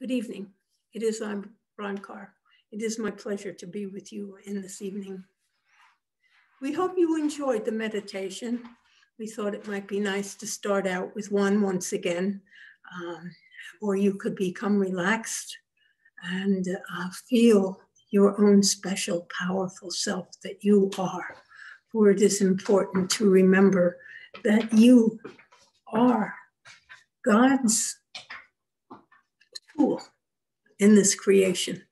Good evening. I'm Ron Carr. It is my pleasure to be with you in this evening. We hope you enjoyed the meditation. We thought it might be nice to start out with one once again, or you could become relaxed and feel your own special, powerful self that you are. For it is important to remember that you are God's tool in this creation.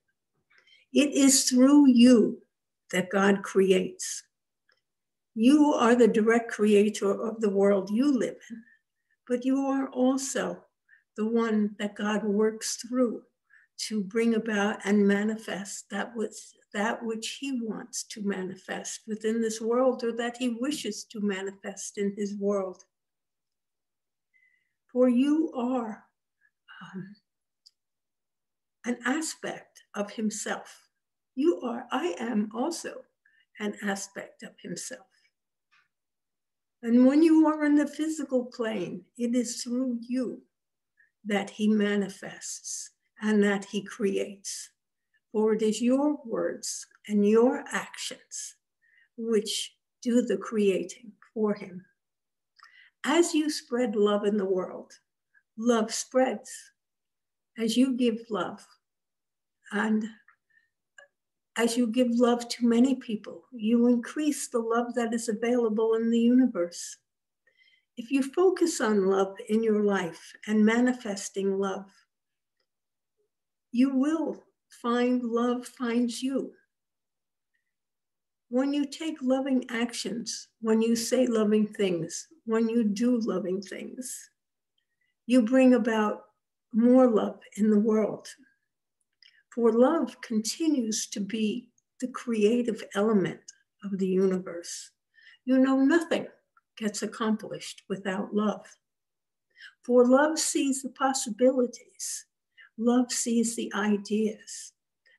It is through you that God creates. You are the direct creator of the world you live in, but you are also the one that God works through to bring about and manifest that which he wants to manifest within this world, or that he wishes to manifest in his world. For you are an aspect of himself. I am also an aspect of himself. And when you are in the physical plane, it is through you that he manifests and that he creates. For it is your words and your actions which do the creating for him. As you spread love in the world, love spreads. As you give love, and as you give love to many people, you increase the love that is available in the universe. If you focus on love in your life and manifesting love, you will find love finds you. When you take loving actions, when you say loving things, when you do loving things, you bring about more love in the world. For love continues to be the creative element of the universe. You know, nothing gets accomplished without love. For love sees the possibilities. Love sees the ideas.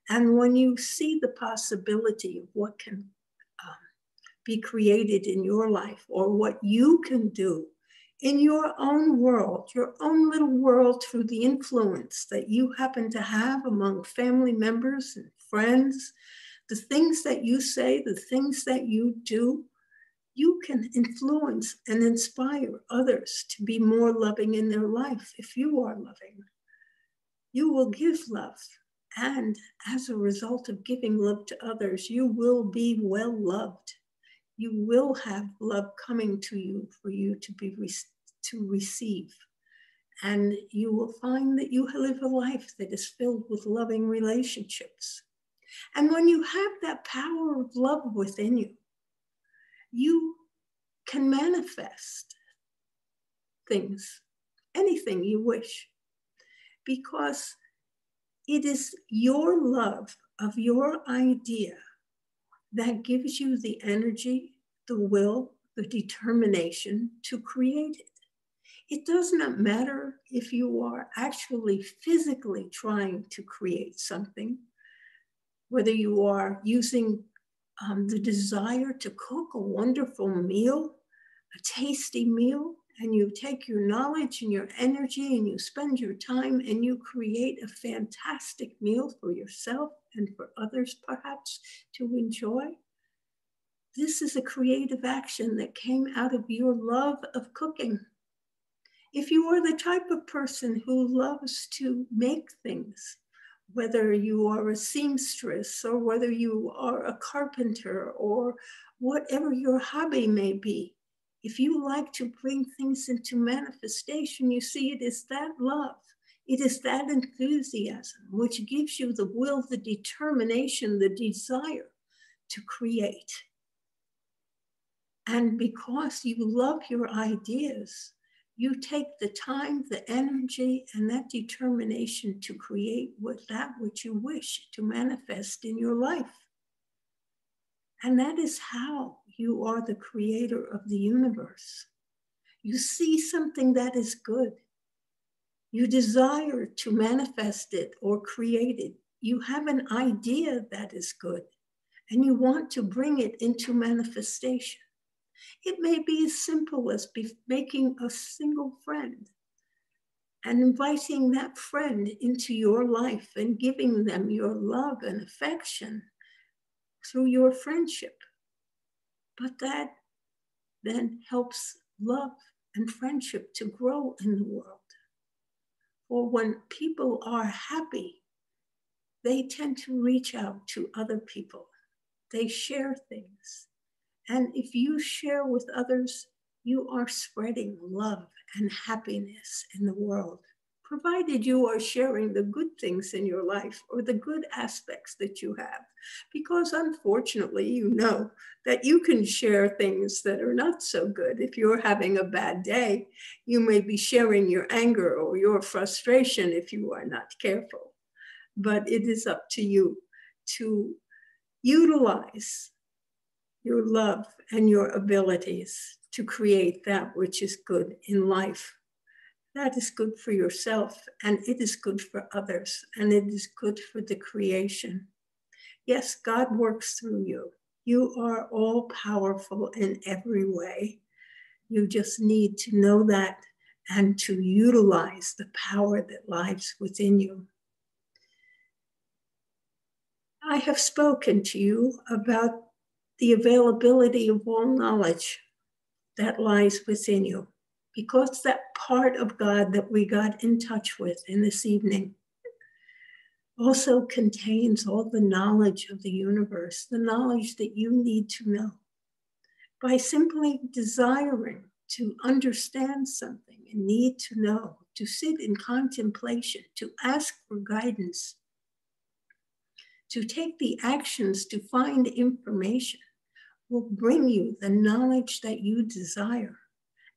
And when you see the possibility of what can be created in your life, or what you can do in your own world, your own little world, through the influence that you happen to have among family members and friends, the things that you say, the things that you do, you can influence and inspire others to be more loving in their life. If you are loving, you will give love. And as a result of giving love to others, you will be well loved. You will have love coming to you for you to receive. And you will find that you live a life that is filled with loving relationships. And when you have that power of love within you, you can manifest things, anything you wish, because it is your love of your idea that gives you the energy, the will, the determination to create it. It does not matter if you are actually physically trying to create something, whether you are using the desire to cook a wonderful meal, a tasty meal, and you take your knowledge and your energy and you spend your time and you create a fantastic meal for yourself and for others perhaps to enjoy. This is a creative action that came out of your love of cooking. If you are the type of person who loves to make things, whether you are a seamstress or whether you are a carpenter or whatever your hobby may be, if you like to bring things into manifestation, you see, it is that love, it is that enthusiasm which gives you the will, the determination, the desire to create. And because you love your ideas, you take the time, the energy, and that determination to create that which you wish to manifest in your life. And that is how you are the creator of the universe. You see something that is good. You desire to manifest it or create it. You have an idea that is good, and you want to bring it into manifestation. It may be as simple as making a single friend. and inviting that friend into your life and giving them your love and affection through your friendship. But that then helps love and friendship to grow in the world. For when people are happy, they tend to reach out to other people. They share things. And if you share with others, you are spreading love and happiness in the world, provided you are sharing the good things in your life or the good aspects that you have. Because unfortunately, you know that you can share things that are not so good. If you're having a bad day, you may be sharing your anger or your frustration if you are not careful. But it is up to you to utilize your love and your abilities to create that which is good in life. That is good for yourself, and it is good for others, and it is good for the creation. Yes, God works through you. You are all powerful in every way. You just need to know that and to utilize the power that lies within you. I have spoken to you about the availability of all knowledge that lies within you, because that part of God that we got in touch with in this evening also contains all the knowledge of the universe, the knowledge that you need to know. By simply desiring to understand something and need to know, to sit in contemplation, to ask for guidance, to take the actions to find information, will bring you the knowledge that you desire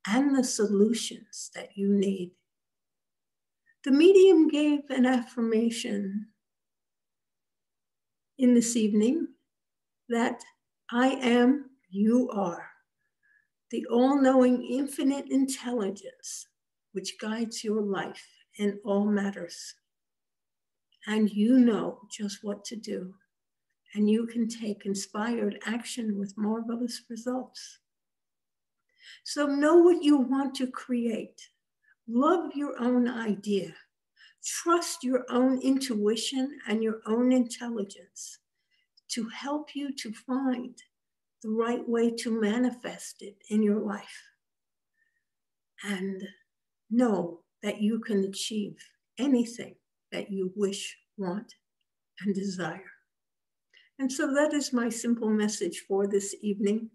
and the solutions that you need. The medium gave an affirmation in this evening that I am, you are, the all-knowing infinite intelligence which guides your life in all matters. And you know just what to do. And you can take inspired action with marvelous results. So know what you want to create. Love your own idea. Trust your own intuition and your own intelligence to help you to find the right way to manifest it in your life. And know that you can achieve anything that you wish, want, and desire. And so that is my simple message for this evening.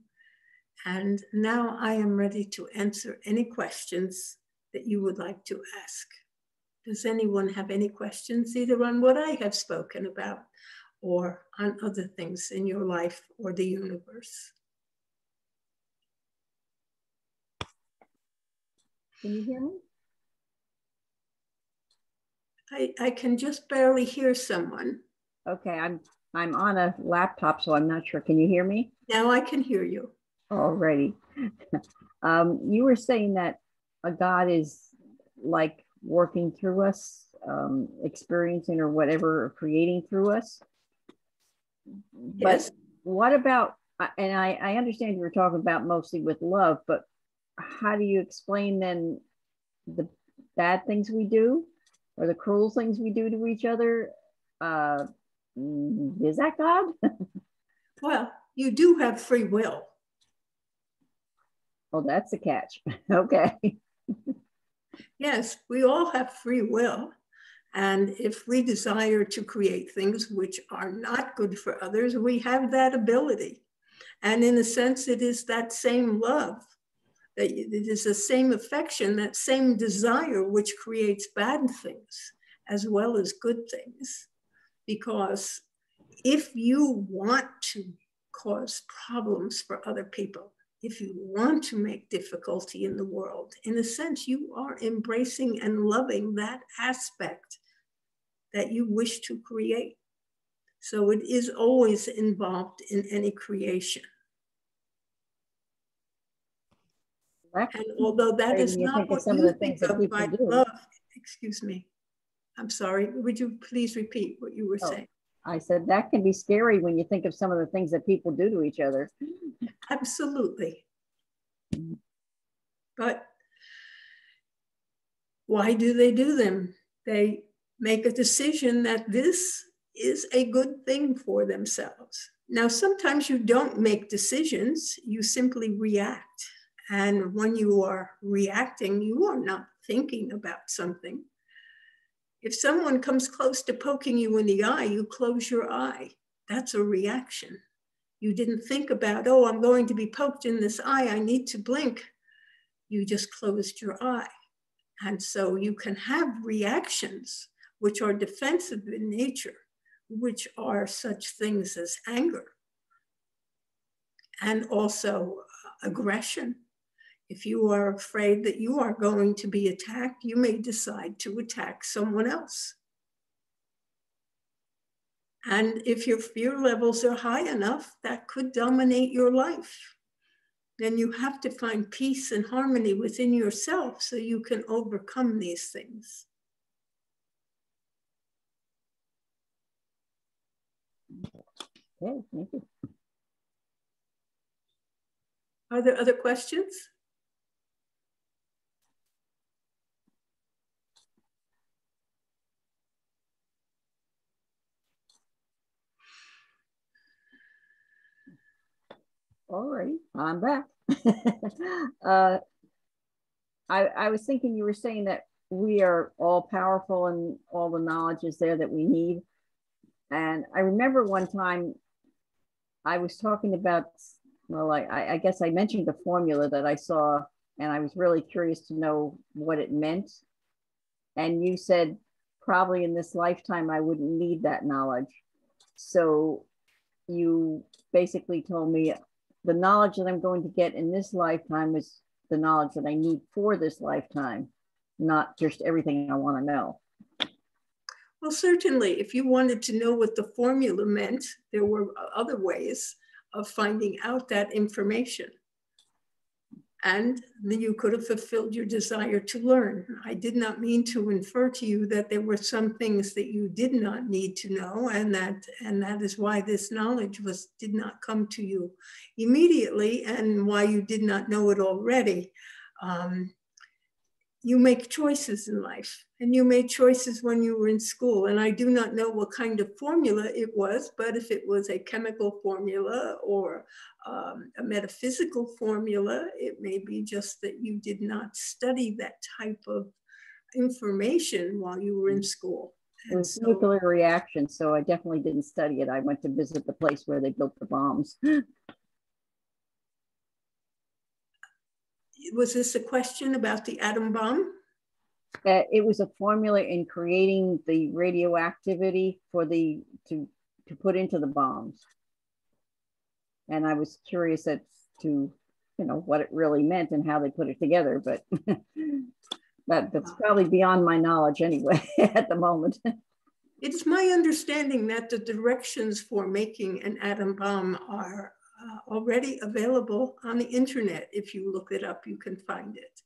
And now I am ready to answer any questions that you would like to ask. Does anyone have any questions either on what I have spoken about or on other things in your life or the universe? Can you hear me? I can just barely hear someone. Okay, I'm on a laptop, so I'm not sure. Can you hear me? Now I can hear you. Alrighty. You were saying that a God is like working through us, experiencing or whatever, or creating through us. Yes. But what about, and I understand you were talking about mostly with love, but how do you explain then the bad things we do or the cruel things we do to each other? Is that God? Well, you do have free will. Oh, that's a catch. Okay. Yes, we all have free will. And if we desire to create things which are not good for others, we have that ability. And in a sense, it is that same love, that it is the same affection, that same desire which creates bad things as well as good things. Because if you want to cause problems for other people, if you want to make difficulty in the world, in a sense, you are embracing and loving that aspect that you wish to create. So it is always involved in any creation. And although that is not what you think of by love, excuse me, I'm sorry, would you please repeat what you were saying? I said that can be scary when you think of some of the things that people do to each other. Absolutely. But Why do they do them? They make a decision that this is a good thing for themselves. Now, sometimes you don't make decisions, you simply react. And when you are reacting, you are not thinking about something. If someone comes close to poking you in the eye, you close your eye. That's a reaction. You didn't think about, oh, I'm going to be poked in this eye, I need to blink. You just closed your eye. And so you can have reactions which are defensive in nature, which are such things as anger and also aggression. If you are afraid that you are going to be attacked, you may decide to attack someone else. And if your fear levels are high enough, that could dominate your life. Then you have to find peace and harmony within yourself so you can overcome these things. Okay, thank you. Are there other questions? All right, I'm back. I was thinking you were saying that we are all powerful and all the knowledge is there that we need. And I remember one time I was talking about, well, I guess I mentioned a formula that I saw and I was really curious to know what it meant. And you said, probably in this lifetime, I wouldn't need that knowledge. So you basically told me the knowledge that I'm going to get in this lifetime is the knowledge that I need for this lifetime, not just everything I want to know. Well, certainly, if you wanted to know what the formula meant, there were other ways of finding out that information. And then you could have fulfilled your desire to learn. I did not mean to infer to you that there were some things that you did not need to know, and that is why this knowledge did not come to you immediately, and why you did not know it already. You make choices in life, and you made choices when you were in school. And I do not know what kind of formula it was, but if it was a chemical formula or a metaphysical formula, it may be just that you did not study that type of information while you were in school. It was nuclear reaction, so I definitely didn't study it. I went to visit the place where they built the bombs. Was this a question about the atom bomb? It was a formula in creating the radioactivity for to put into the bombs. And I was curious as to, what it really meant and how they put it together, but that's probably beyond my knowledge anyway at the moment. It's my understanding that the directions for making an atom bomb are already available on the internet. If you look it up, you can find it.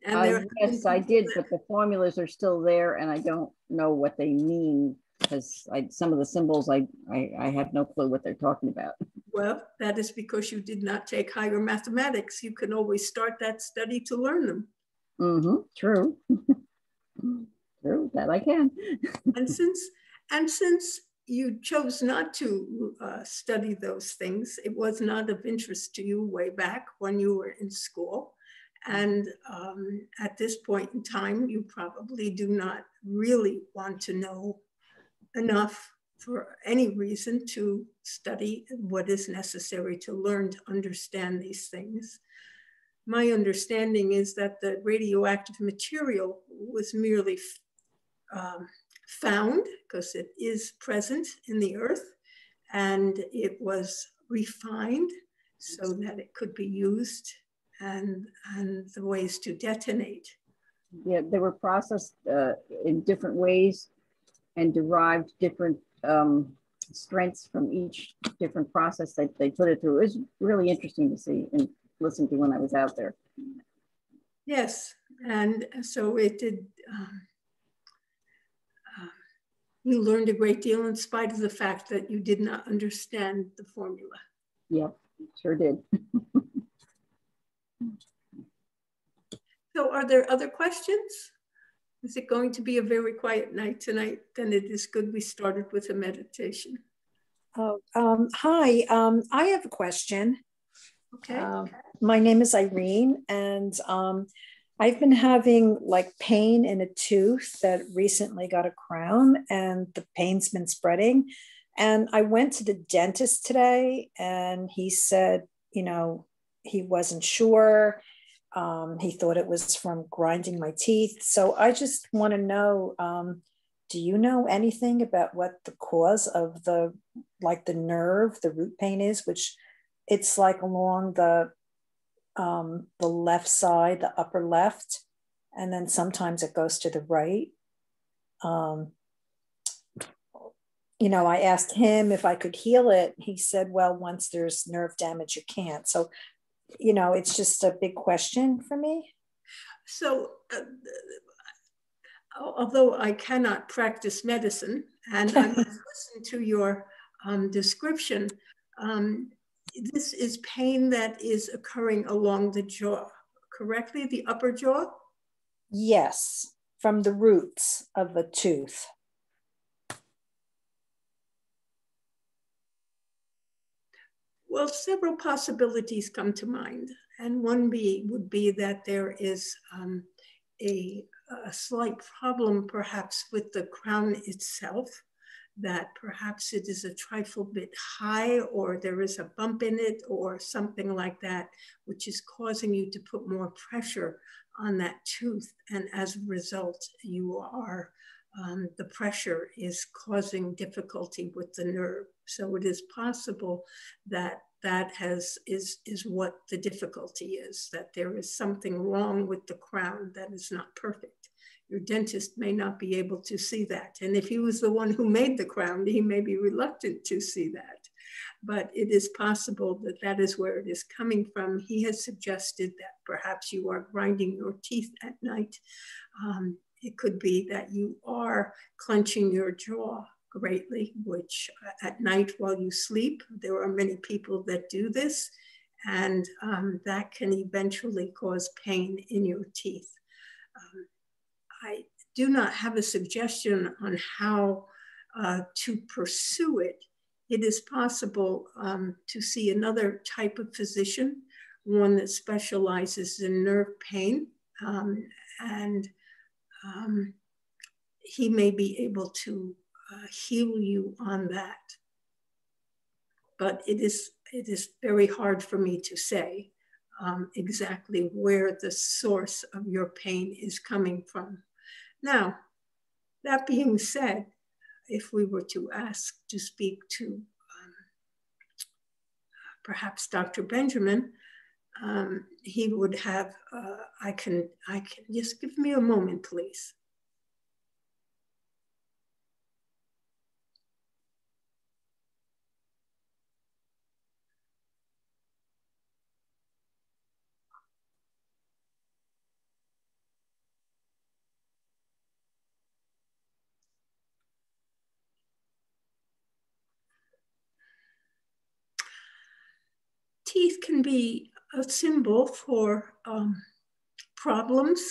And yes, I did, but the formulas are still there, and I don't know what they mean because some of the symbols I have no clue what they're talking about. Well, that is because you did not take higher mathematics. You can always start that study to learn them. Mm-hmm. True. True, that I can. and since you chose not to study those things, it was not of interest to you way back when you were in school. And at this point in time, you probably do not really want to know enough for any reason to study what is necessary to learn to understand these things. My understanding is that the radioactive material was merely found, because it is present in the earth, and it was refined so that it could be used and the ways to detonate. Yeah, they were processed in different ways and derived different strengths from each different process that they put it through. It was really interesting to see and listen to when I was out there. Yes, and so it did. You learned a great deal in spite of the fact that you did not understand the formula. Yep, sure did. So are there other questions? Is it going to be a very quiet night tonight? Then it is good we started with a meditation. Oh, hi. I have a question. Okay. My name is Irene, and I've been having like pain in a tooth that recently got a crown, and the pain's been spreading. And I went to the dentist today, and he said, he wasn't sure. He thought it was from grinding my teeth. So I just want to know, do you know anything about what the cause of the nerve, the root pain is, which it's like along the left side, the upper left, and then sometimes it goes to the right. I asked him if I could heal it. He said, well, once there's nerve damage, you can't. So, it's just a big question for me. So, although I cannot practice medicine, and I must listen to your description, this is pain that is occurring along the jaw, correctly? The upper jaw? Yes, from the roots of the tooth. Well, several possibilities come to mind. And one would be that there is a slight problem perhaps with the crown itself, that perhaps it is a trifle bit high, or there is a bump in it or something like that, which is causing you to put more pressure on that tooth. And as a result, the pressure is causing difficulty with the nerve. So it is possible that is what the difficulty is, that there is something wrong with the crown that is not perfect. Your dentist may not be able to see that. And if he was the one who made the crown, he may be reluctant to see that. But it is possible that that is where it is coming from. He has suggested that perhaps you are grinding your teeth at night. It could be that you are clenching your jaw greatly, which at night while you sleep, there are many people that do this, and that can eventually cause pain in your teeth. I do not have a suggestion on how to pursue it. It is possible to see another type of physician, one that specializes in nerve pain, and he may be able to heal you on that. But it is very hard for me to say exactly where the source of your pain is coming from. Now, that being said, if we were to ask to speak to perhaps Dr. Benjamin, he would have, I can just give me a moment, please. Teeth can be a symbol for problems,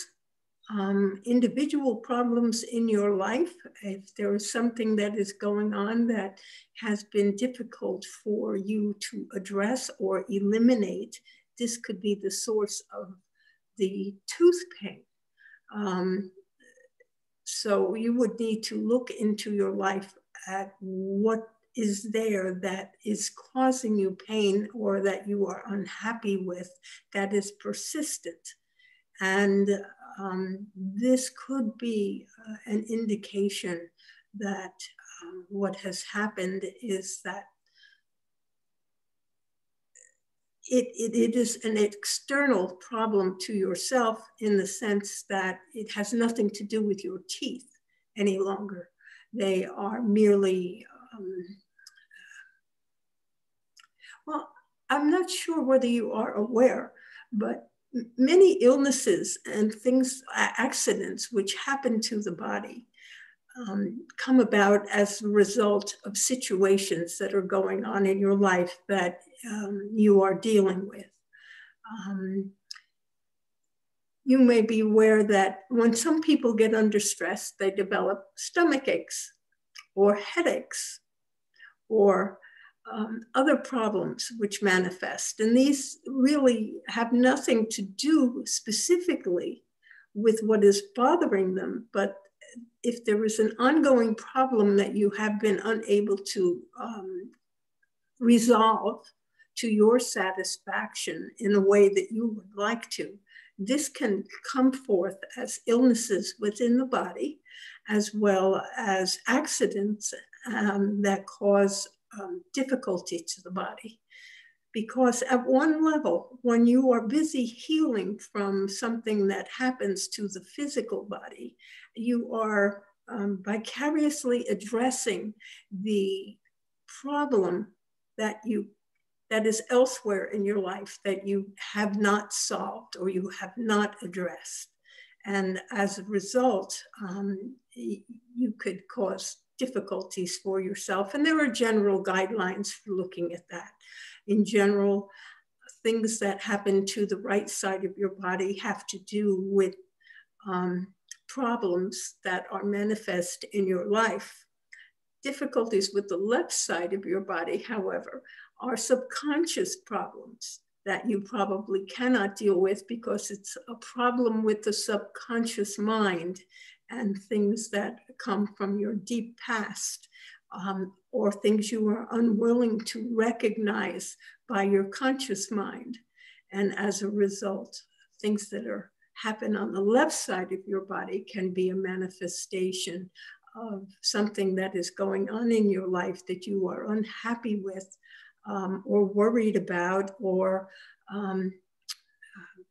individual problems in your life. If there is something that is going on that has been difficult for you to address or eliminate, this could be the source of the tooth pain. So you would need to look into your life at what is there that is causing you pain or that you are unhappy with, that is persistent. And this could be an indication that what has happened is that it is an external problem to yourself, in the sense that it has nothing to do with your teeth any longer. They are merely, well, I'm not sure whether you are aware, but many illnesses and things, accidents which happen to the body, come about as a result of situations that are going on in your life that you are dealing with. you may be aware that when some people get under stress, they develop stomach aches or headaches or other problems which manifest. And these really have nothing to do specifically with what is bothering them, but if there is an ongoing problem that you have been unable to resolve to your satisfaction in a way that you would like to, this can come forth as illnesses within the body, as well as accidents that cause difficulty to the body. Because at one level, when you are busy healing from something that happens to the physical body, you are vicariously addressing the problem that is elsewhere in your life that you have not solved or you have not addressed. And as a result, you could cause difficulties for yourself. And there are general guidelines for looking at that. In general, things that happen to the right side of your body have to do with problems that are manifest in your life. Difficulties with the left side of your body, however, are subconscious problems that you probably cannot deal with because it's a problem with the subconscious mind and things that come from your deep past, or things you are unwilling to recognize by your conscious mind. And as a result, things that happen on the left side of your body can be a manifestation of something that is going on in your life that you are unhappy with, or worried about, or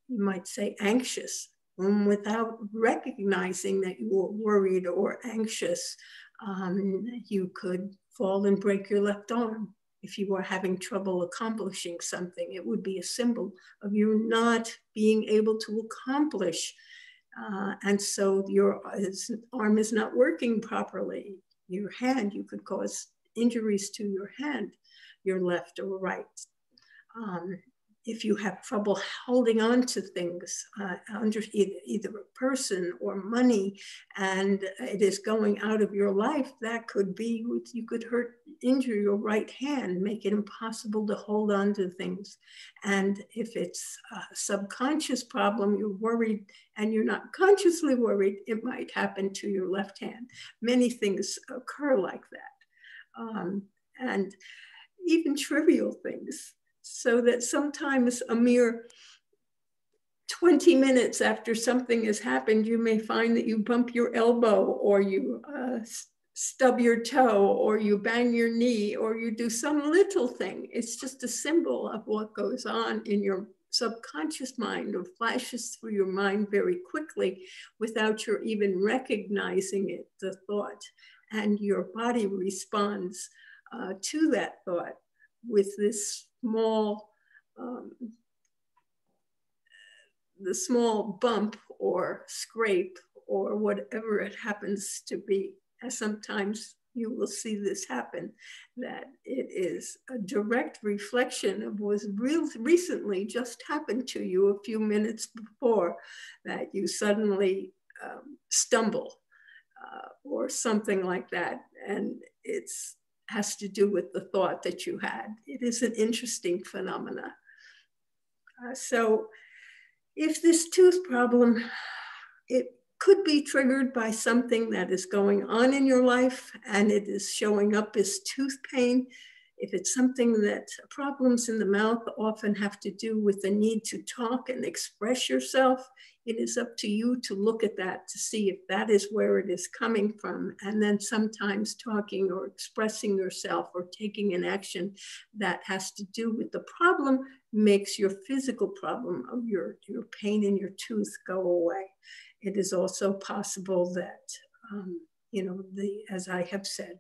you might say anxious. Without recognizing that you are worried or anxious, you could fall and break your left arm. If you are having trouble accomplishing something, it would be a symbol of you not being able to accomplish. And so your arm is not working properly. Your hand, you could cause injuries to your hand, your left or right. If you have trouble holding on to things under either a person or money, and it is going out of your life, that could be, you could injure your right hand, make it impossible to hold on to things. And if it's a subconscious problem, you're worried and you're not consciously worried, it might happen to your left hand. Many things occur like that. And even trivial things. So that sometimes a mere 20 minutes after something has happened, you may find that you bump your elbow, or you stub your toe, or you bang your knee, or you do some little thing. It's just a symbol of what goes on in your subconscious mind, or flashes through your mind very quickly without your even recognizing it, the thought. And your body responds to that thought with this the small bump or scrape or whatever it happens to be. And sometimes you will see this happen, that it is a direct reflection of what recently just happened to you a few minutes before, that you suddenly stumble or something like that. And it's has to do with the thought that you had. It is an interesting phenomena. So if this tooth problem, it could be triggered by something that is going on in your life and it is showing up as tooth pain. If it's something that problems in the mouth often have to do with the need to talk and express yourself, it is up to you to look at that to see if that is where it is coming from. And then sometimes talking or expressing yourself or taking an action that has to do with the problem makes your physical problem of your pain in your tooth go away. It is also possible that, as I have said,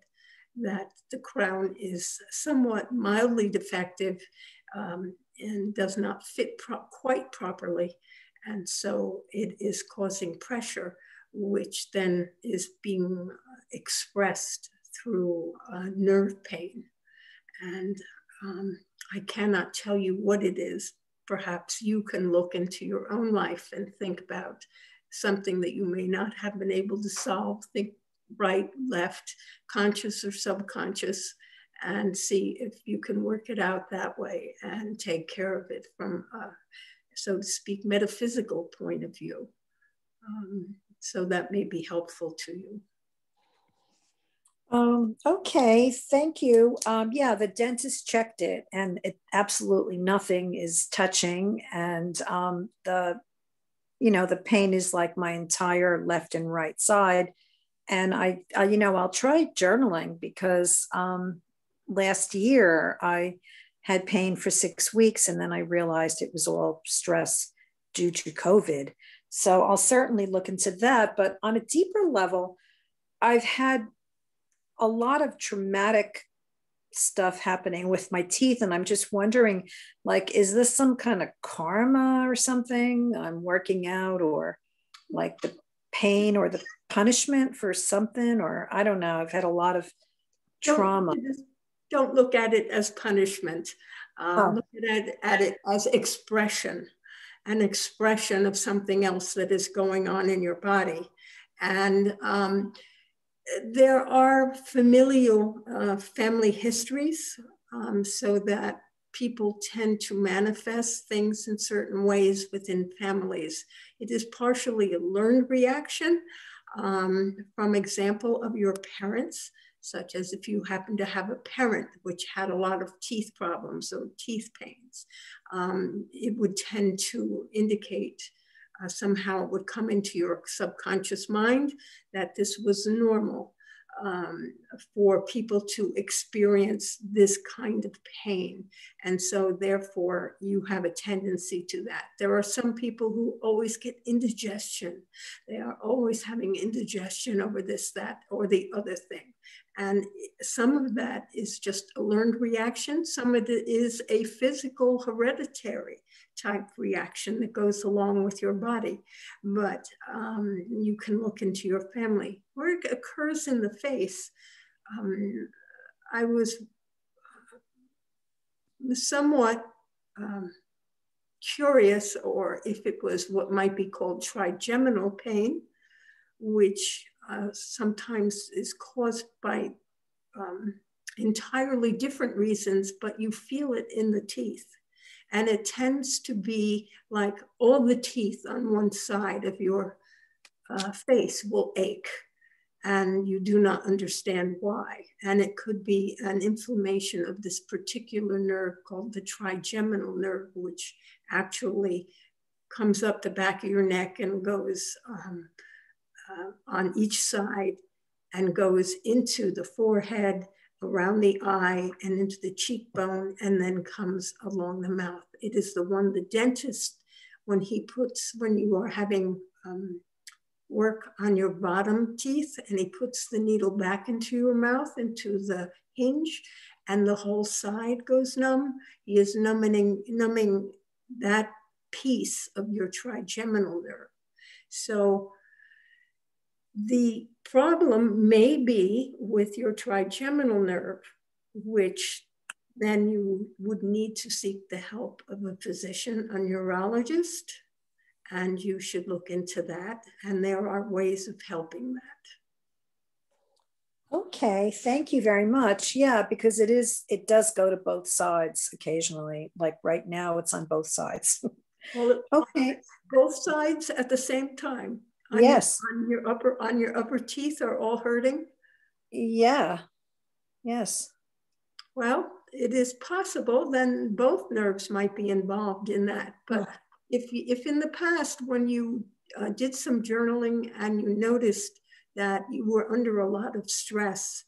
that the crown is somewhat mildly defective and does not fit quite properly. And so it is causing pressure, which then is being expressed through nerve pain. And I cannot tell you what it is, perhaps you can look into your own life and think about something that you may not have been able to solve. Think right, left, conscious or subconscious, and see if you can work it out that way and take care of it from a, so to speak, metaphysical point of view. So that may be helpful to you. Okay, thank you. Yeah, the dentist checked it, and it absolutely nothing is touching, and the pain is like my entire left and right side. And I'll try journaling, because last year I had pain for 6 weeks, and then I realized it was all stress due to COVID. So I'll certainly look into that. But on a deeper level, I've had a lot of traumatic stuff happening with my teeth, and I'm just wondering, like, is this some kind of karma or something I'm working out, or like the pain or the punishment for something, or I don't know. I've had a lot of trauma. Don't look at it as punishment. Look at it as expression, an expression of something else that is going on in your body. And there are familial family histories, so that people tend to manifest things in certain ways within families. It is partially a learned reaction from example of your parents, such as if you happen to have a parent which had a lot of teeth problems or teeth pains, it would tend to indicate somehow it would come into your subconscious mind that this was normal for people to experience this kind of pain. And so therefore you have a tendency to that. There are some people who always get indigestion. They are always having indigestion over this, that, or the other thing. And some of that is just a learned reaction. Some of it is a physical hereditary type reaction that goes along with your body. But you can look into your family. Where it occurs in the face, I was somewhat curious, or if it was what might be called trigeminal pain, which sometimes is caused by entirely different reasons, but you feel it in the teeth. And it tends to be like all the teeth on one side of your face will ache, and you do not understand why. And it could be an inflammation of this particular nerve called the trigeminal nerve, which actually comes up the back of your neck and goes on each side and goes into the forehead, around the eye, and into the cheekbone, and then comes along the mouth. It is the one the dentist, when you are having work on your bottom teeth, and he puts the needle back into your mouth, into the hinge, and the whole side goes numb. He is numbing that piece of your trigeminal nerve. So the problem may be with your trigeminal nerve, which then you would need to seek the help of a physician, a neurologist, and you should look into that. And there are ways of helping that. Okay, thank you very much. Yeah, because it does go to both sides occasionally. Like right now, it's on both sides. Well, okay, both sides at the same time. Yes. On your upper teeth are all hurting? Yeah. Yes. Well, it is possible then both nerves might be involved in that. But if in the past, when you did some journaling and you noticed that you were under a lot of stress,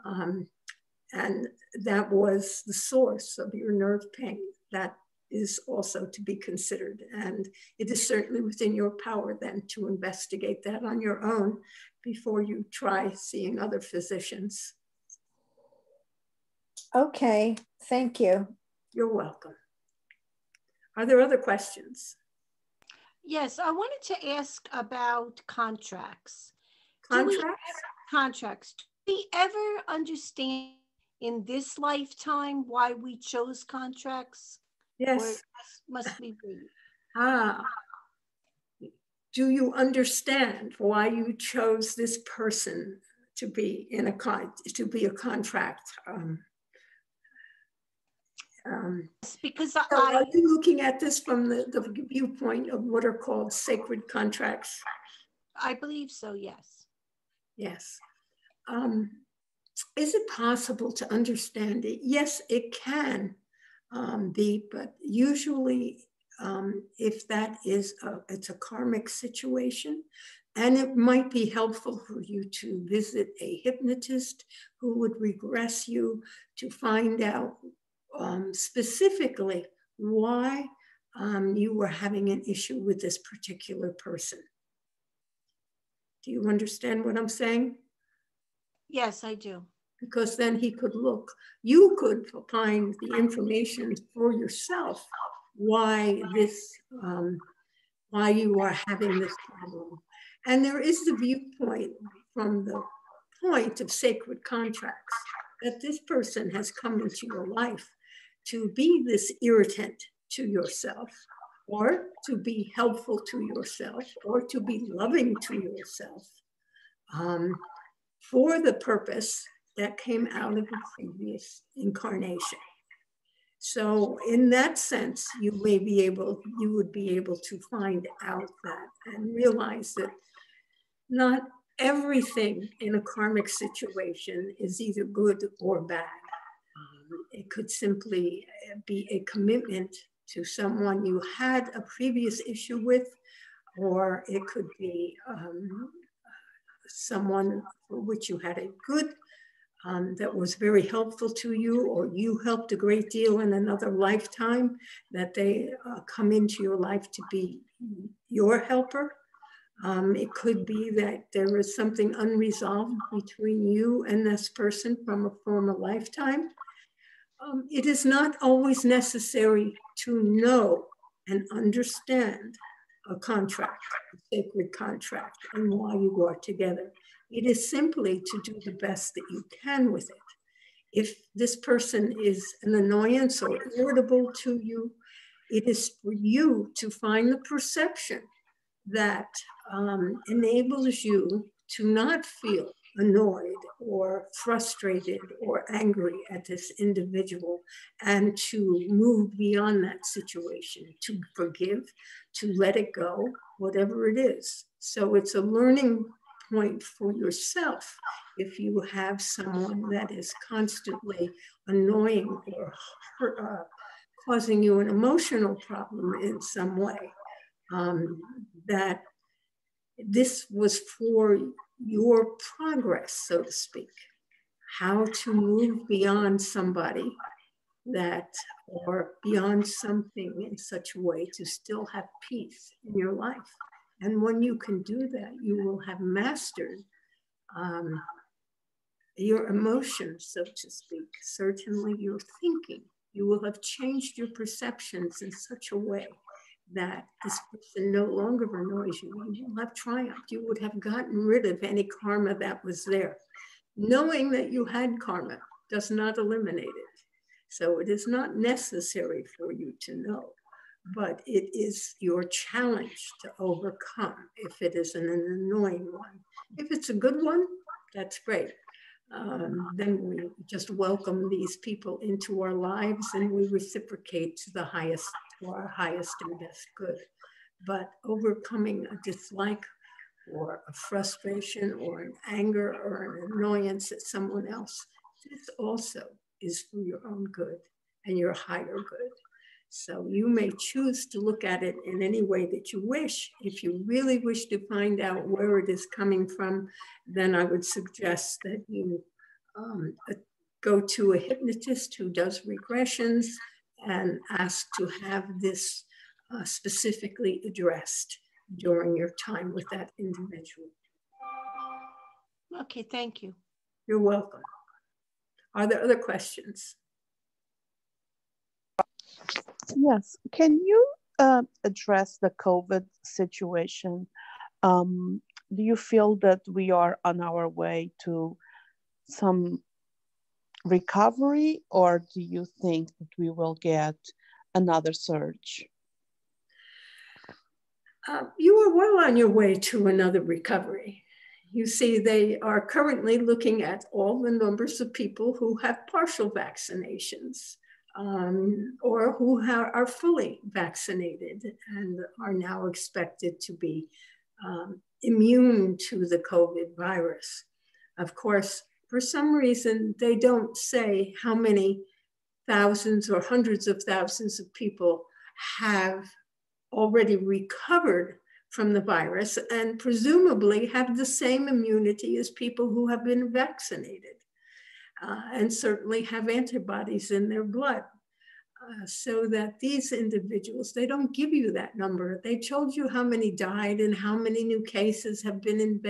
and that was the source of your nerve pain, that is also to be considered. And it is certainly within your power then to investigate that on your own before you try seeing other physicians. Okay, thank you. You're welcome. Are there other questions? Yes, I wanted to ask about contracts. Contracts? Do we ever understand in this lifetime why we chose contracts? Yes. Must we read? Ah, do you understand why you chose this person to be in a contract? Because So are you looking at this from the viewpoint of what are called sacred contracts? I believe so, yes. Yes. Is it possible to understand it? Yes, it can be, but usually if that is it's a karmic situation, and it might be helpful for you to visit a hypnotist who would regress you to find out specifically why you were having an issue with this particular person. Do you understand what I'm saying? Yes, I do. Because then he could look, you could find the information for yourself why why you are having this problem. And there is the viewpoint from the point of sacred contracts that this person has come into your life to be this irritant to yourself, or to be helpful to yourself, or to be loving to yourself, for the purpose that came out of a previous incarnation. So in that sense, you would be able to find out that and realize that not everything in a karmic situation is either good or bad. It could simply be a commitment to someone you had a previous issue with, or it could be someone for which you had a good, that was very helpful to you, or you helped a great deal in another lifetime, that they come into your life to be your helper. It could be that there is something unresolved between you and this person from a former lifetime. It is not always necessary to know and understand a contract, a sacred contract, and why you are together. It is simply to do the best that you can with it. If this person is an annoyance or irritable to you, it is for you to find the perception that enables you to not feel annoyed or frustrated or angry at this individual, and to move beyond that situation, to forgive, to let it go, whatever it is. So it's a learning point for yourself if you have someone that is constantly annoying or causing you an emotional problem in some way. That this was for your progress, so to speak, how to move beyond somebody that, or beyond something in such a way to still have peace in your life. And when you can do that, you will have mastered your emotions, so to speak, certainly your thinking. You will have changed your perceptions in such a way that this person no longer annoys you. You will have triumphed. You would have gotten rid of any karma that was there. Knowing that you had karma does not eliminate it. So it is not necessary for you to know, but it is your challenge to overcome if it is an annoying one. If it's a good one, that's great. Then we just welcome these people into our lives and we reciprocate to the highest, to our highest and best good. But overcoming a dislike or a frustration or an anger or an annoyance at someone else, this also is for your own good and your higher good. So you may choose to look at it in any way that you wish. If you really wish to find out where it is coming from, then I would suggest that you go to a hypnotist who does regressions and ask to have this specifically addressed during your time with that individual. Okay, thank you. You're welcome. Are there other questions? Yes. Can you address the COVID situation? Do you feel that we are on our way to some recovery, or do you think that we will get another surge? You are well on your way to another recovery. You see, they are currently looking at all the numbers of people who have partial vaccinations or who are fully vaccinated and are now expected to be immune to the COVID virus. Of course, for some reason, they don't say how many thousands or hundreds of thousands of people have already recovered from the virus and presumably have the same immunity as people who have been vaccinated and certainly have antibodies in their blood. So that these individuals, they don't give you that number. They told you how many died and how many new cases have been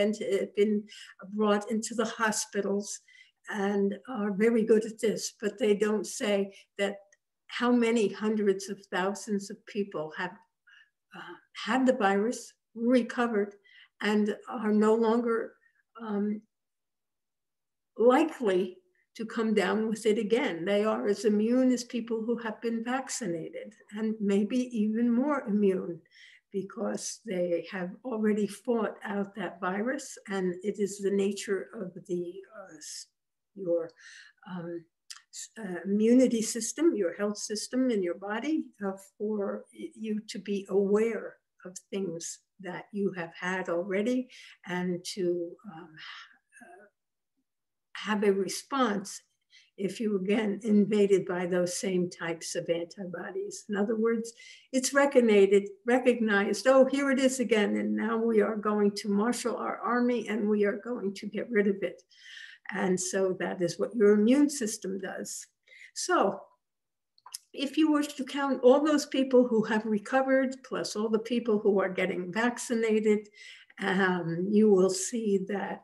brought into the hospitals and are very good at this, but they don't say that how many hundreds of thousands of people have had the virus, recovered, and are no longer likely to come down with it again. They are as immune as people who have been vaccinated, and maybe even more immune because they have already fought out that virus, and it is the nature of your immunity system, your health system in your body, for you to be aware of things that you have had already and to have a response if you again invaded by those same types of antibodies. In other words, it's recognized, oh, here it is again, and now we are going to marshal our army and we are going to get rid of it. And so that is what your immune system does. So if you were to count all those people who have recovered, plus all the people who are getting vaccinated, you will see that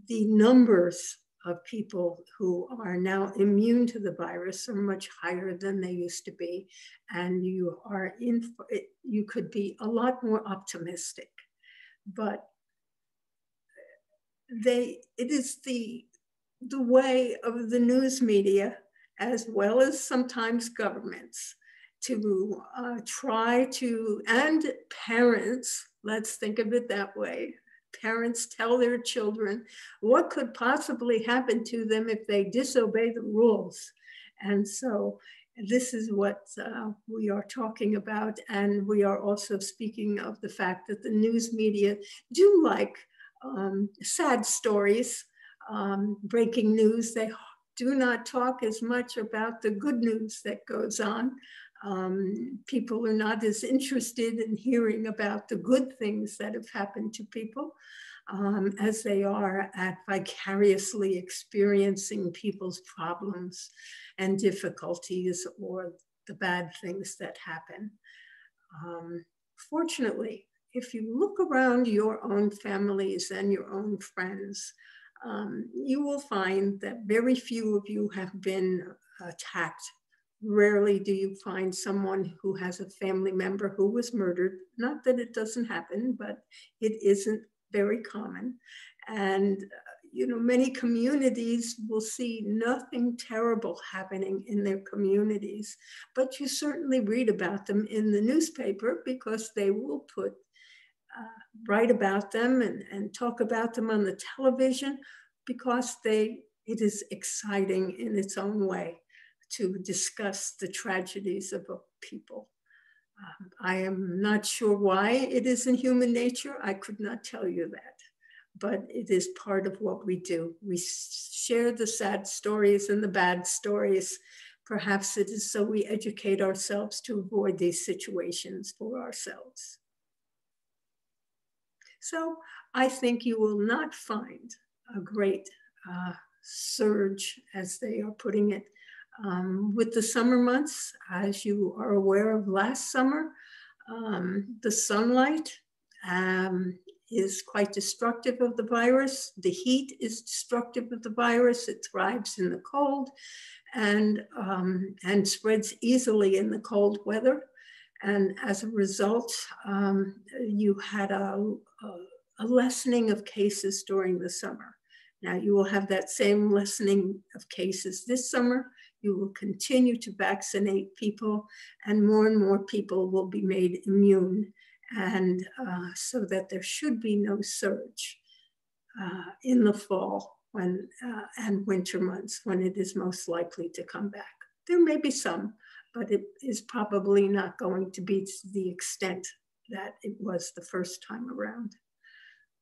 the numbers of people who are now immune to the virus are much higher than they used to be. And you could be a lot more optimistic. But it is the way of the news media, as well as sometimes governments, to try to, and parents, let's think of it that way. Parents tell their children what could possibly happen to them if they disobey the rules. And so this is what we are talking about. And we are also speaking of the fact that the news media do like sad stories, breaking news. They do not talk as much about the good news that goes on. People are not as interested in hearing about the good things that have happened to people as they are at vicariously experiencing people's problems and difficulties or the bad things that happen. Fortunately, if you look around your own families and your own friends, you will find that very few of you have been attacked. Rarely do you find someone who has a family member who was murdered. Not that it doesn't happen, but it isn't very common. And many communities will see nothing terrible happening in their communities, but you certainly read about them in the newspaper because they will write about them and talk about them on the television because it is exciting in its own way to discuss the tragedies of people. I am not sure why it is in human nature. I could not tell you that, but it is part of what we do. We share the sad stories and the bad stories. Perhaps it is so we educate ourselves to avoid these situations for ourselves. So I think you will not find a great surge, as they are putting it, with the summer months. As you are aware of last summer, the sunlight is quite destructive of the virus. The heat is destructive of the virus. It thrives in the cold and spreads easily in the cold weather. And as a result, you had a lessening of cases during the summer. Now you will have that same lessening of cases this summer. You will continue to vaccinate people, and more people will be made immune, and so that there should be no surge in the fall and winter months when it is most likely to come back. There may be some, but it is probably not going to be to the extent that it was the first time around.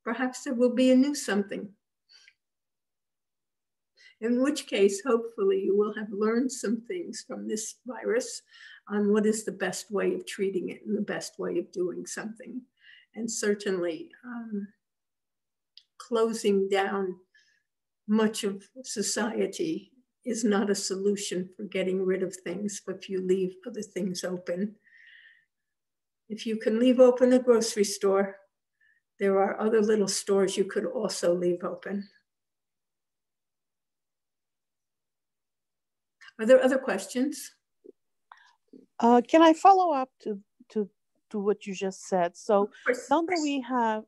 Perhaps there will be a new something. In which case, hopefully, you will have learned some things from this virus on what is the best way of treating it and the best way of doing something. And certainly, closing down much of society is not a solution for getting rid of things if you leave other things open. If you can leave open a grocery store, there are other little stores you could also leave open. Are there other questions? Can I follow up to what you just said? So now that we have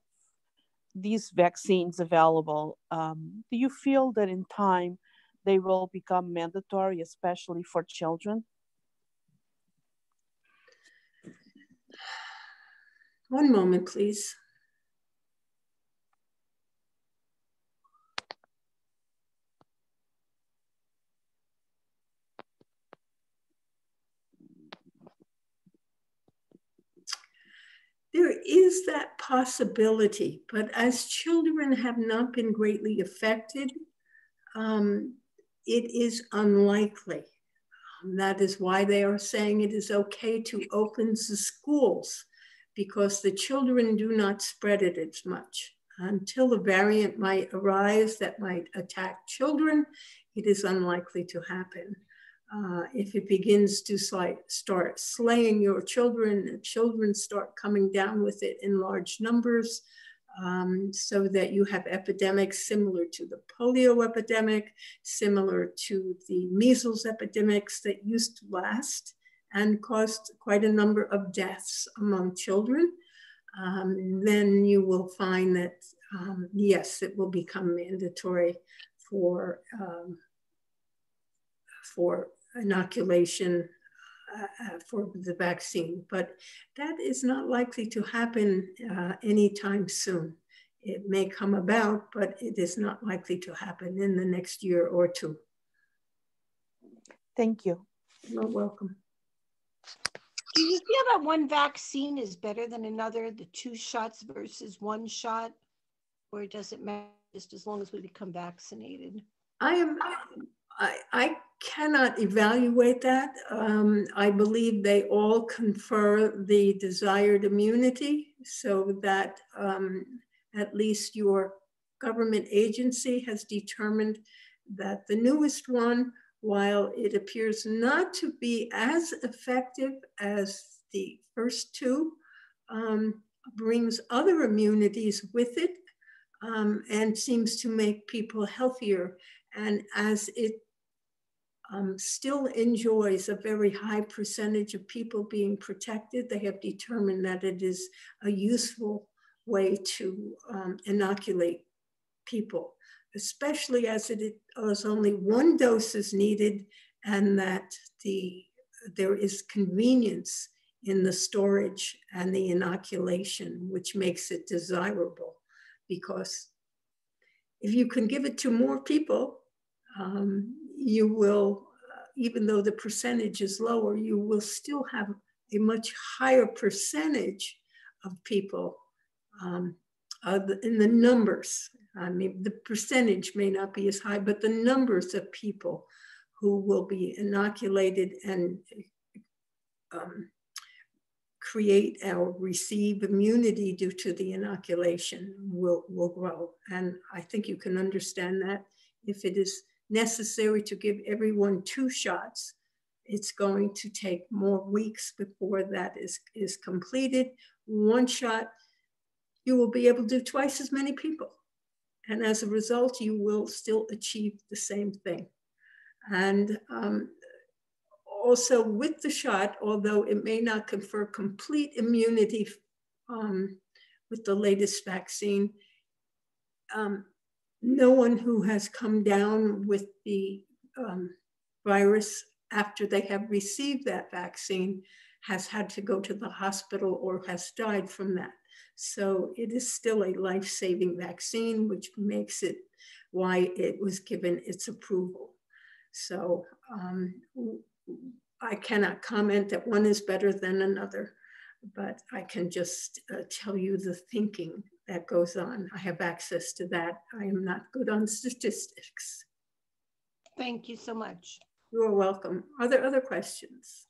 these vaccines available, do you feel that in time they will become mandatory, especially for children? One moment, please. There is that possibility, but as children have not been greatly affected, it is unlikely. That is why they are saying it is okay to open the schools, because the children do not spread it as much. Until a variant might arise that might attack children, it is unlikely to happen. If it begins to start slaying your children start coming down with it in large numbers, so that you have epidemics similar to the polio epidemic, similar to the measles epidemics that used to last and caused quite a number of deaths among children, then you will find that, yes, it will become mandatory for inoculation for the vaccine, but that is not likely to happen anytime soon. It may come about, but it is not likely to happen in the next year or two. Thank you. You're welcome. Do you feel that one vaccine is better than another, the 2 shots versus 1 shot? Or does it matter just as long as we become vaccinated? I cannot evaluate that. I believe they all confer the desired immunity, so that at least your government agency has determined that the newest one, while it appears not to be as effective as the first 2, brings other immunities with it, and seems to make people healthier. And as it still enjoys a very high percentage of people being protected, they have determined that it is a useful way to inoculate people, especially as it is only 1 dose is needed, and that there is convenience in the storage and the inoculation, which makes it desirable. Because if you can give it to more people, you will, even though the percentage is lower, you will still have a much higher percentage of people in the numbers. I mean, the percentage may not be as high, but the numbers of people who will be inoculated and create or receive immunity due to the inoculation will grow. And I think you can understand that if it is necessary to give everyone 2 shots, it's going to take more weeks before that is completed. 1 shot, you will be able to do twice as many people. And as a result, you will still achieve the same thing. And also with the shot, although it may not confer complete immunity with the latest vaccine, no one who has come down with the virus after they have received that vaccine has had to go to the hospital or has died from that. So it is still a life-saving vaccine, which makes it why it was given its approval. So I cannot comment that one is better than another, but I can just tell you the thinking that goes on. I have access to that. I am not good on statistics. Thank you so much. You're welcome. Are there other questions?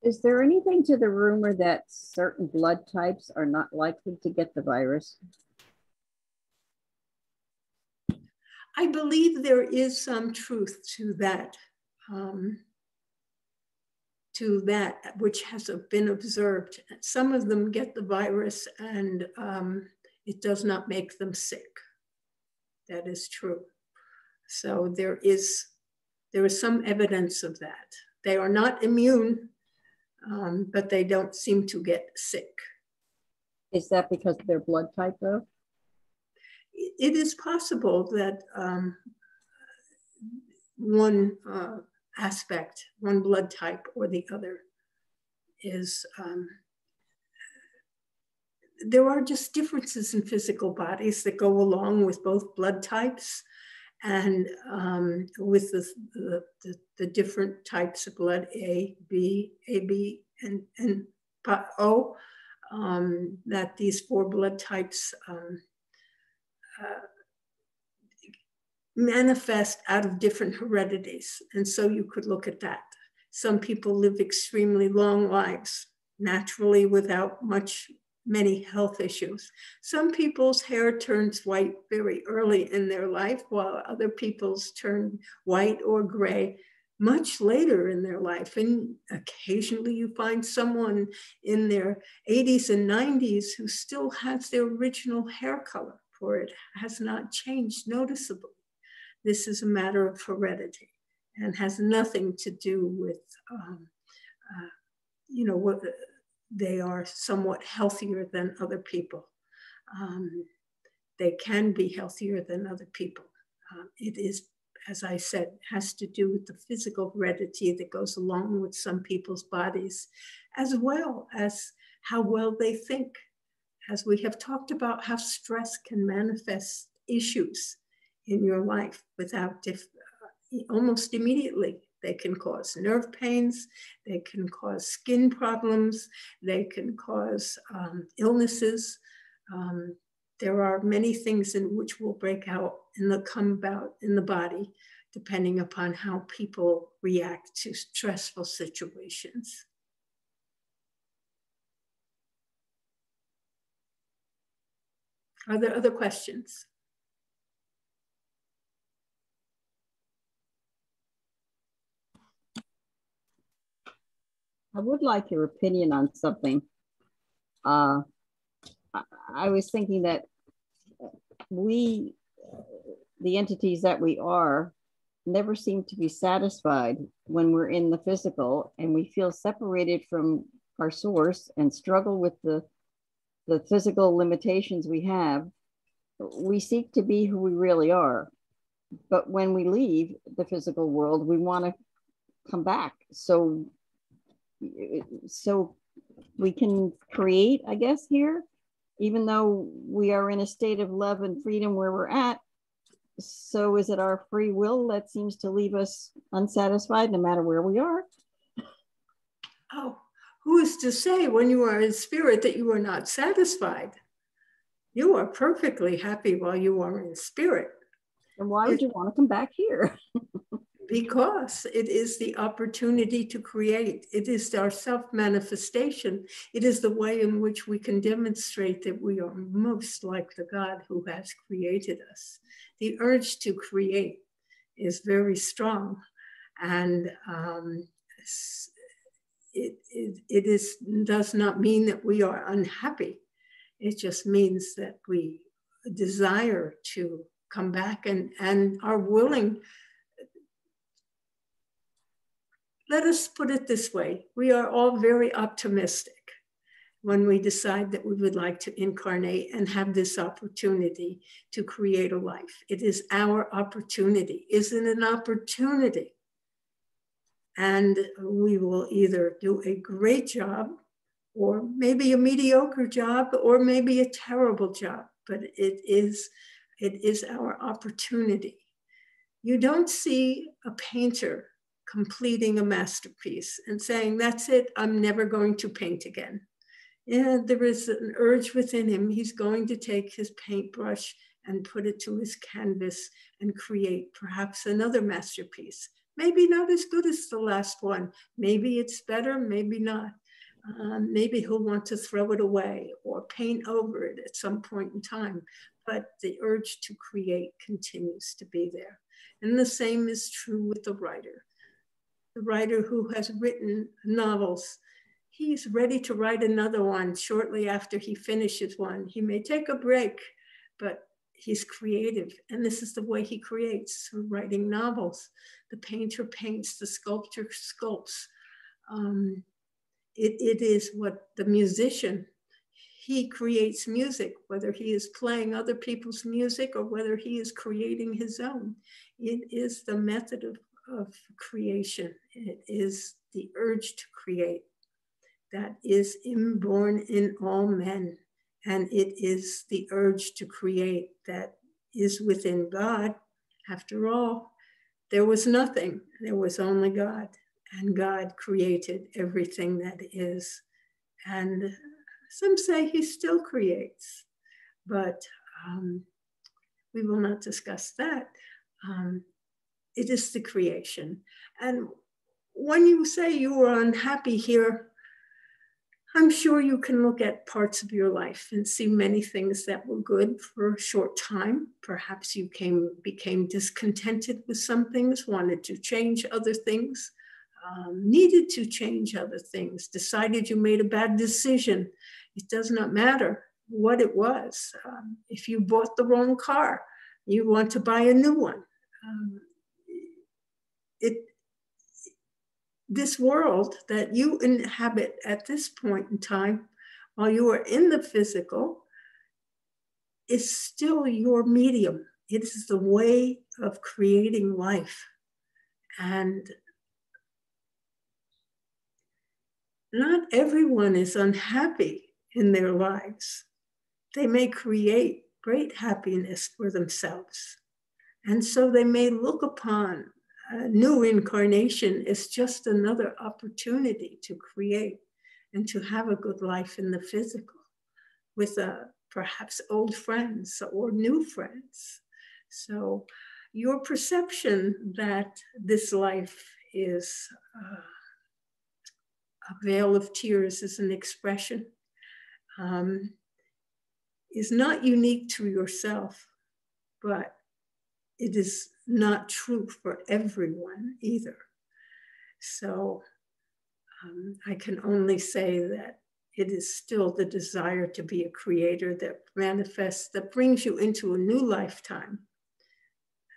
Is there anything to the rumor that certain blood types are not likely to get the virus? I believe there is some truth to that which has been observed. Some of them get the virus and it does not make them sick. That is true. So there is some evidence of that. They are not immune, but they don't seem to get sick. Is that because of their blood type though? It is possible that one aspect, one blood type or the other is, there are just differences in physical bodies that go along with both blood types and with the different types of blood, A, B, AB, and O, that these 4 blood types manifest out of different heredities. And so you could look at that. Some people live extremely long lives, naturally without many health issues. Some people's hair turns white very early in their life, while other people's turn white or gray much later in their life. And occasionally you find someone in their 80s and 90s who still has their original hair color, for it has not changed noticeably. This is a matter of heredity and has nothing to do with, what they are somewhat healthier than other people. They can be healthier than other people. It is, as I said, has to do with the physical heredity that goes along with some people's bodies, as well as how well they think. As we have talked about how stress can manifest issues in your life without almost immediately. They can cause nerve pains, they can cause skin problems, they can cause illnesses. There are many things in which will break out and come about in the body, depending upon how people react to stressful situations. Are there other questions? I would like your opinion on something. I was thinking that we, the entities that we are, never seem to be satisfied when we're in the physical, and we feel separated from our source and struggle with the physical limitations we have. We seek to be who we really are. But when we leave the physical world, we want to come back. So we can create, I guess, here, even though we are in a state of love and freedom where we're at. So is it our free will that seems to leave us unsatisfied no matter where we are? Oh, who is to say when you are in spirit that you are not satisfied? You are perfectly happy while you are in spirit. And why would you want to come back here? Because it is the opportunity to create. It is our self-manifestation. It is the way in which we can demonstrate that we are most like the God who has created us. The urge to create is very strong, and it does not mean that we are unhappy. It just means that we desire to come back and are willing. Let us put it this way. We are all very optimistic, when we decide that we would like to incarnate and have this opportunity to create a life. It is our opportunity. Isn't it an opportunity? And we will either do a great job, or maybe a mediocre job, or maybe a terrible job, but it is our opportunity. You don't see a painter completing a masterpiece and saying, that's it, I'm never going to paint again. Yeah, there is an urge within him. He's going to take his paintbrush and put it to his canvas and create perhaps another masterpiece. Maybe not as good as the last one. Maybe it's better, maybe not. Maybe he'll want to throw it away or paint over it at some point in time. But the urge to create continues to be there. And the same is true with the writer. The writer who has written novels, he's ready to write another one shortly after he finishes one. He may take a break, but he's creative. And this is the way he creates, through writing novels. The painter paints, the sculptor sculpts. It is what the musician, he creates music, whether he is playing other people's music or whether he is creating his own. It is the method of creation. It is the urge to create that is inborn in all men. And it is the urge to create that is within God. After all, there was nothing, there was only God. And God created everything that is. And some say he still creates, but we will not discuss that. It is the creation. And when you say you are unhappy here, I'm sure you can look at parts of your life and see many things that were good for a short time. Perhaps you became discontented with some things, wanted to change other things. Needed to change other things, decided you made a bad decision. It does not matter what it was. If you bought the wrong car, you want to buy a new one. This world that you inhabit at this point in time, while you are in the physical, is still your medium. It is the way of creating life. And not everyone is unhappy in their lives. They may create great happiness for themselves. And so they may look upon a new incarnation as just another opportunity to create and to have a good life in the physical with perhaps old friends or new friends. So your perception that this life is a veil of tears is an expression, is not unique to yourself, but it is not true for everyone either. So I can only say that it is still the desire to be a creator that manifests, that brings you into a new lifetime.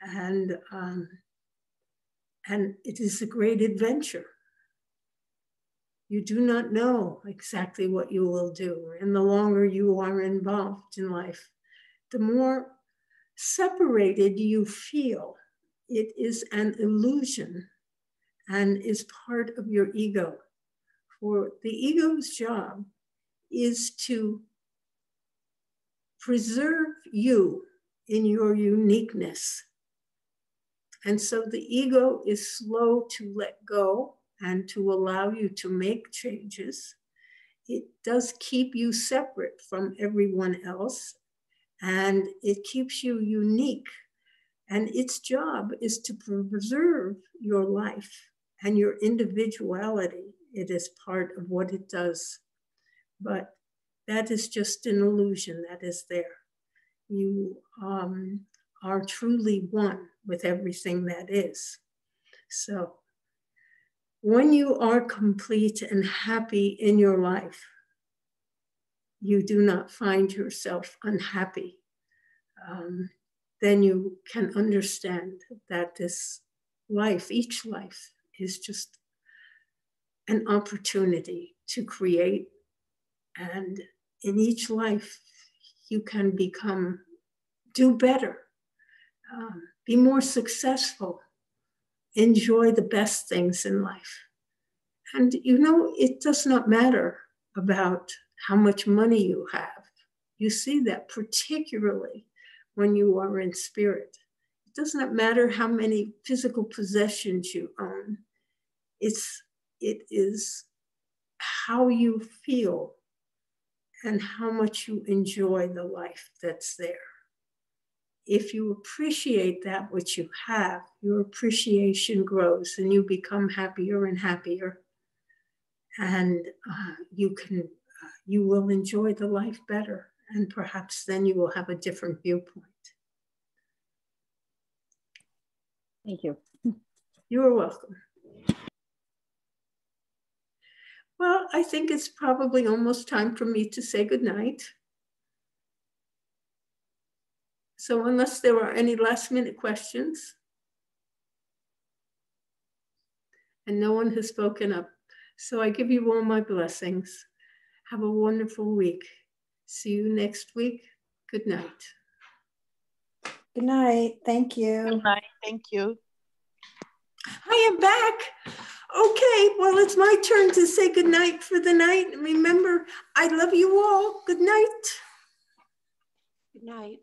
And it is a great adventure. You do not know exactly what you will do. And the longer you are involved in life, the more separated you feel. It is an illusion and is part of your ego. For the ego's job is to preserve you in your uniqueness. And so the ego is slow to let go and to allow you to make changes. It does keep you separate from everyone else, and it keeps you unique. And its job is to preserve your life and your individuality. It is part of what it does. But that is just an illusion that is there. You are truly one with everything that is. So when you are complete and happy in your life, you do not find yourself unhappy. Then you can understand that this life, each life, is just an opportunity to create And in each life, you can do better, be more successful, enjoy the best things in life. And it does not matter about how much money you have. You see that particularly when you are in spirit. It does not matter how many physical possessions you own. It is how you feel and how much you enjoy the life that's there. If you appreciate that which you have, your appreciation grows and you become happier and happier. And you will enjoy the life better. And perhaps then you will have a different viewpoint. Thank you. You're welcome. Well, I think it's probably almost time for me to say goodnight. So unless there are any last minute questions, and no one has spoken up, so I give you all my blessings. Have a wonderful week. See you next week. Good night. Good night. Thank you. Good night. Thank you. I am back. Okay, well, it's my turn to say good night for the night. Remember, I love you all. Good night. Good night.